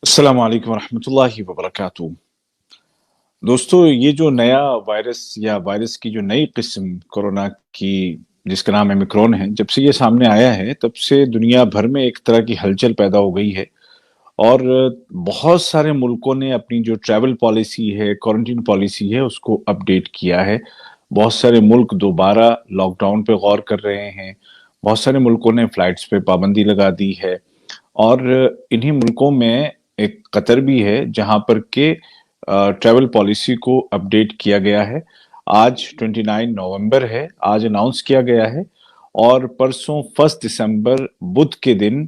अस्सलाम वालेकुम रहमतुल्लाहि व बरकातहू। दोस्तों, ये जो नया वायरस या वायरस की जो नई किस्म कोरोना की, जिसका नाम ओमिक्रॉन है, जब से ये सामने आया है तब से दुनिया भर में एक तरह की हलचल पैदा हो गई है। और बहुत सारे मुल्कों ने अपनी जो ट्रैवल पॉलिसी है, क्वारंटीन पॉलिसी है, उसको अपडेट किया है। बहुत सारे मुल्क दोबारा लॉकडाउन पे गौर कर रहे हैं। बहुत सारे मुल्कों ने फ्लाइट्स पे पाबंदी लगा दी है। और इन्हीं मुल्कों में एक कतर भी है जहां पर के ट्रैवल पॉलिसी को अपडेट किया गया है। आज 29 नवंबर है, आज अनाउंस किया गया है। और परसों 1 दिसंबर बुध के दिन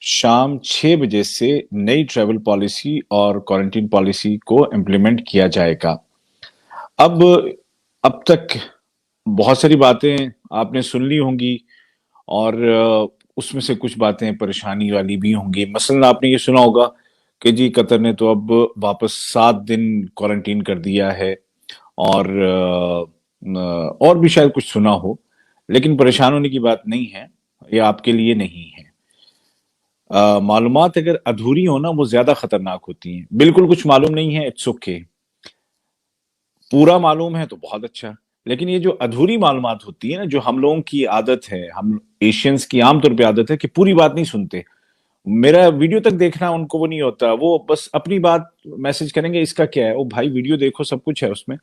शाम 6 बजे से नई ट्रैवल पॉलिसी और क्वारंटीन पॉलिसी को इम्प्लीमेंट किया जाएगा। अब अब तक बहुत सारी बातें आपने सुन ली होंगी। और उसमें से कुछ बातें परेशानी वाली भी होंगी। मसलन आपने ये सुना होगा कि जी कतर ने तो अब वापस 7 दिन क्वारंटीन कर दिया है। और और भी शायद कुछ सुना हो। लेकिन परेशान होने की बात नहीं है, ये आपके लिए नहीं है। मालूमात अगर अधूरी हो ना, वो ज्यादा खतरनाक होती हैं। बिल्कुल कुछ मालूम नहीं है, इट्स ओके। पूरा मालूम है तो बहुत अच्छा। लेकिन ये जो अधूरी मालूमात होती है ना, जो हम लोगों की आदत है, हम एशियंस की आमतौर पे आदत है कि पूरी बात नहीं सुनते। मेरा वीडियो तक देखना उनको वो नहीं होता, वो बस अपनी बात मैसेज करेंगे, इसका क्या है। ओ भाई, वीडियो देखो, सब कुछ है उसमें।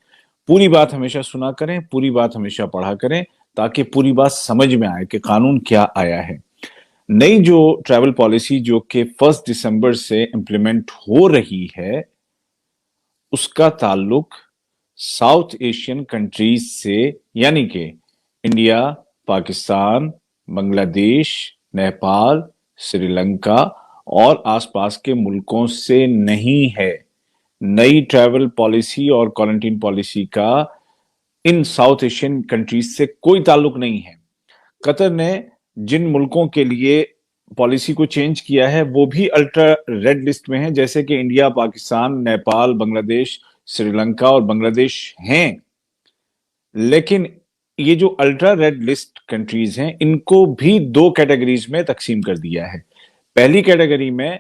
पूरी बात हमेशा सुना करें, पूरी बात हमेशा पढ़ा करें, ताकि पूरी बात समझ में आए कि कानून क्या आया है। नई जो ट्रैवल पॉलिसी जो कि 1 दिसंबर से इंप्लीमेंट हो रही है, उसका ताल्लुक साउथ एशियन कंट्रीज से, यानी कि इंडिया, पाकिस्तान, बांग्लादेश, नेपाल, श्रीलंका और आसपास के मुल्कों से नहीं है। नई ट्रैवल पॉलिसी और क्वारंटीन पॉलिसी का इन साउथ एशियन कंट्रीज से कोई ताल्लुक नहीं है। कतर ने जिन मुल्कों के लिए पॉलिसी को चेंज किया है वो भी अल्ट्रा रेड लिस्ट में है, जैसे कि इंडिया, पाकिस्तान, नेपाल, बांग्लादेश, श्रीलंका और बांग्लादेश हैं। लेकिन ये जो अल्ट्रा रेड लिस्ट कंट्रीज हैं, इनको भी दो कैटेगरीज में तकसीम कर दिया है। पहली कैटेगरी में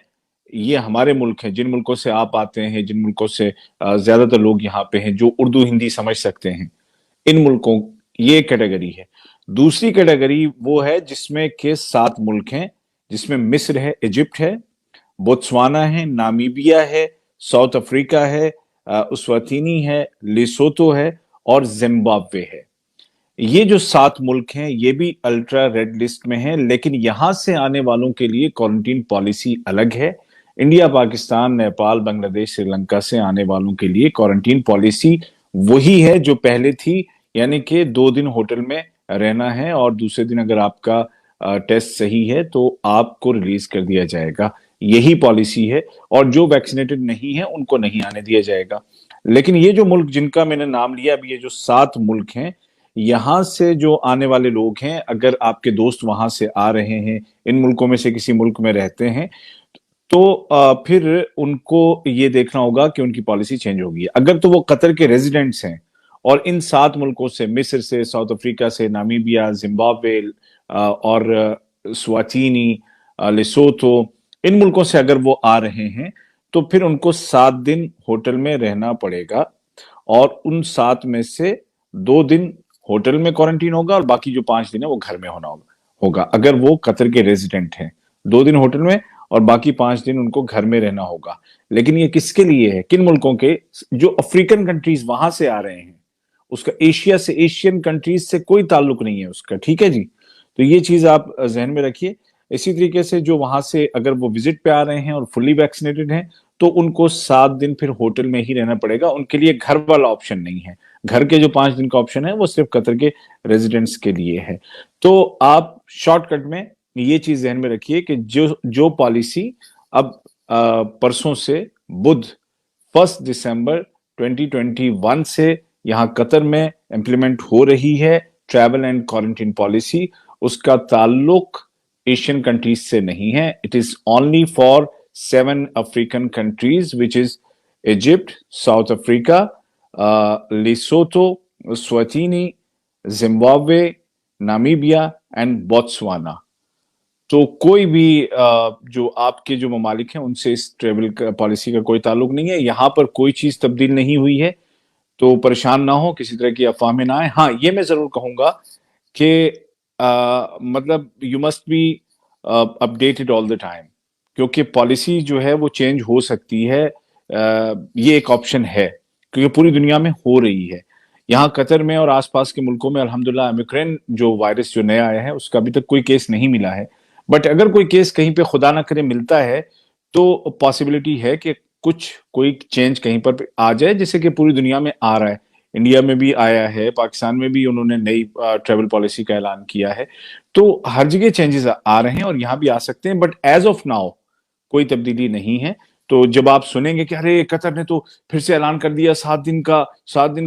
ये हमारे मुल्क हैं, जिन मुल्कों से आप आते हैं, जिन मुल्कों से ज्यादातर लोग यहाँ पे हैं जो उर्दू हिंदी समझ सकते हैं, इन मुल्कों, ये कैटेगरी है। दूसरी कैटेगरी वो है जिसमें के 7 मुल्क हैं, जिसमें मिस्र है, इजिप्ट है, बोत्सवाना है, नामीबिया है, साउथ अफ्रीका है, उस्वातिनी है, लेसोतो है और जिम्बाब्वे है। ये जो 7 मुल्क हैं ये भी अल्ट्रा रेड लिस्ट में हैं, लेकिन यहां से आने वालों के लिए क्वारंटीन पॉलिसी अलग है। इंडिया, पाकिस्तान, नेपाल, बांग्लादेश, श्रीलंका से आने वालों के लिए क्वारंटीन पॉलिसी वही है जो पहले थी, यानी कि 2 दिन होटल में रहना है और दूसरे दिन अगर आपका टेस्ट सही है तो आपको रिलीज कर दिया जाएगा। यही पॉलिसी है। और जो वैक्सीनेटेड नहीं है उनको नहीं आने दिया जाएगा। लेकिन ये जो मुल्क जिनका मैंने नाम लिया अभी, ये जो 7 मुल्क हैं, यहां से जो आने वाले लोग हैं, अगर आपके दोस्त वहां से आ रहे हैं, इन मुल्कों में से किसी मुल्क में रहते हैं, तो फिर उनको ये देखना होगा कि उनकी पॉलिसी चेंज होगी। अगर तो वो कतर के रेजिडेंट्स हैं और इन 7 मुल्कों से, मिस्र से, साउथ अफ्रीका से, नामीबिया, जिम्बाब्वे और स्वातिनी, लेसोथो, इन मुल्कों से अगर वो आ रहे हैं तो फिर उनको 7 दिन होटल में रहना पड़ेगा। और उन 7 में से 2 दिन होटल में क्वारंटीन होगा और बाकी जो 5 दिन है वो घर में होगा अगर वो कतर के रेजिडेंट हैं। 2 दिन होटल में और बाकी 5 दिन उनको घर में रहना होगा। लेकिन ये किसके लिए है, किन मुल्कों के? जो अफ्रीकन कंट्रीज वहां से आ रहे हैं, उसका एशिया से, एशियन कंट्रीज से कोई ताल्लुक नहीं है उसका। ठीक है जी, तो ये चीज आप जहन में रखिए। इसी तरीके से जो वहां से अगर वो विजिट पे आ रहे हैं और फुल्ली वैक्सीनेटेड हैं, तो उनको 7 दिन फिर होटल में ही रहना पड़ेगा। उनके लिए घर वाला ऑप्शन नहीं है। घर के जो 5 दिन का ऑप्शन है वो सिर्फ कतर के रेजिडेंट्स के लिए है। तो आप शॉर्टकट में ये चीज ध्यान में रखिए कि जो जो पॉलिसी अब परसों से बुध 1 दिसंबर 2021 से यहां कतर में इंप्लीमेंट हो रही है, ट्रैवल एंड क्वारंटीन पॉलिसी, उसका ताल्लुक एशियन कंट्रीज से नहीं है। It is only for 7 African countries which is Egypt, south Africa, Lesotho, स्वातिनी, Zimbabwe, Namibia and Botswana. तो कोई भी जो आपके जो ममालिक हैं उनसे इस ट्रेवल पॉलिसी का कोई ताल्लुक नहीं है। यहाँ पर कोई चीज तब्दील नहीं हुई है, तो परेशान ना हो, किसी तरह की अफवाह में ना आए। हाँ, ये मैं जरूर कहूंगा कि मतलब you must be updated all the time, क्योंकि पॉलिसी जो है वो चेंज हो सकती है। ये एक ऑप्शन है, क्योंकि पूरी दुनिया में हो रही है। यहाँ कतर में और आसपास के मुल्कों में अल्हम्दुलिल्लाह ओमिक्रॉन जो वायरस जो नया आया है उसका अभी तक कोई केस नहीं मिला है। बट अगर कोई केस कहीं पे खुदा ना करे मिलता है, तो पॉसिबिलिटी है कि कुछ कोई चेंज कहीं पर आ जाए, जैसे कि पूरी दुनिया में आ रहा है। इंडिया में भी आया है, पाकिस्तान में भी उन्होंने नई ट्रेवल पॉलिसी का ऐलान किया है। तो हर जगह चेंजेस आ रहे हैं और यहाँ भी आ सकते हैं, बट एज ऑफ नाउ कोई तब्दीली नहीं है। तो जब आप सुनेंगे कि अरे कतर ने तो फिर से ऐलान कर दिया 7 दिन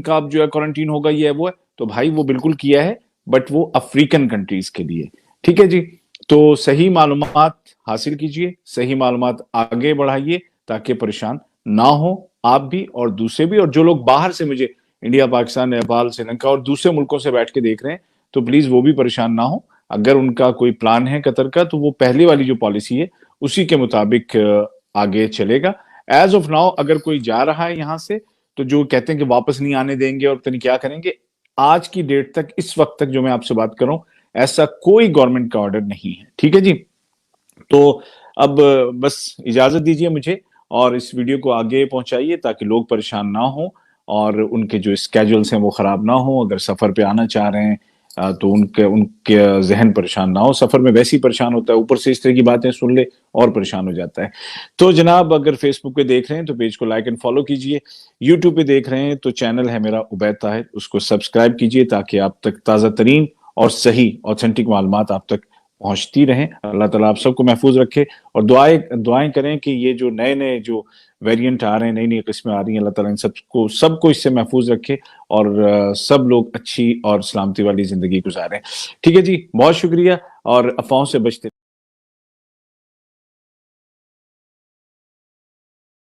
का अब जो है क्वारंटीन होगा, ये है वो है, तो भाई वो बिल्कुल किया है, बट वो अफ्रीकन कंट्रीज के लिए। ठीक है जी। तो सही मालूमात हासिल कीजिए, सही मालूमात आगे बढ़ाइए, ताकि परेशान ना हो आप भी और दूसरे भी। और जो लोग बाहर से मुझे इंडिया, पाकिस्तान, नेपाल, श्रीलंका और दूसरे मुल्कों से बैठ के देख रहे हैं, तो प्लीज वो भी परेशान ना हो। अगर उनका कोई प्लान है कतर का, तो वो पहले वाली जो पॉलिसी है उसी के मुताबिक आगे चलेगा। एज ऑफ नाउ अगर कोई जा रहा है यहाँ से, तो जो कहते हैं कि वापस नहीं आने देंगे और पता नहीं क्या करेंगे, आज की डेट तक, इस वक्त तक जो मैं आपसे बात कर रहा हूं, ऐसा कोई गवर्नमेंट का ऑर्डर नहीं है। ठीक है जी। तो अब बस इजाजत दीजिए मुझे, और इस वीडियो को आगे पहुंचाइए ताकि लोग परेशान ना हो और उनके जो स्केड्यूल्स हैं वो खराब ना हो। अगर सफर पे आना चाह रहे हैं तो उनके उनके जहन परेशान ना हो। सफर में वैसे ही परेशान होता है, ऊपर से इस तरह की बातें सुन ले और परेशान हो जाता है। तो जनाब, अगर फेसबुक पे देख रहे हैं तो पेज को लाइक एंड फॉलो कीजिए। यूट्यूब पे देख रहे हैं तो चैनल है मेरा उबैद ताहिर, उसको सब्सक्राइब कीजिए ताकि आप तक ताज़ा तरीन और सही ऑथेंटिक मालूमात आप तक पहुंचती रहें। अल्लाह ताला आप सबको महफूज रखे, और दुआएं दुआएं करें कि ये जो नए नए जो वेरिएंट आ रहे हैं, नई नई किस्में आ रही हैं, अल्लाह ताला इन सबको इससे महफूज रखे, और सब लोग अच्छी और सलामती वाली जिंदगी गुजारें। ठीक है जी, बहुत शुक्रिया, और अफवाहों से बचते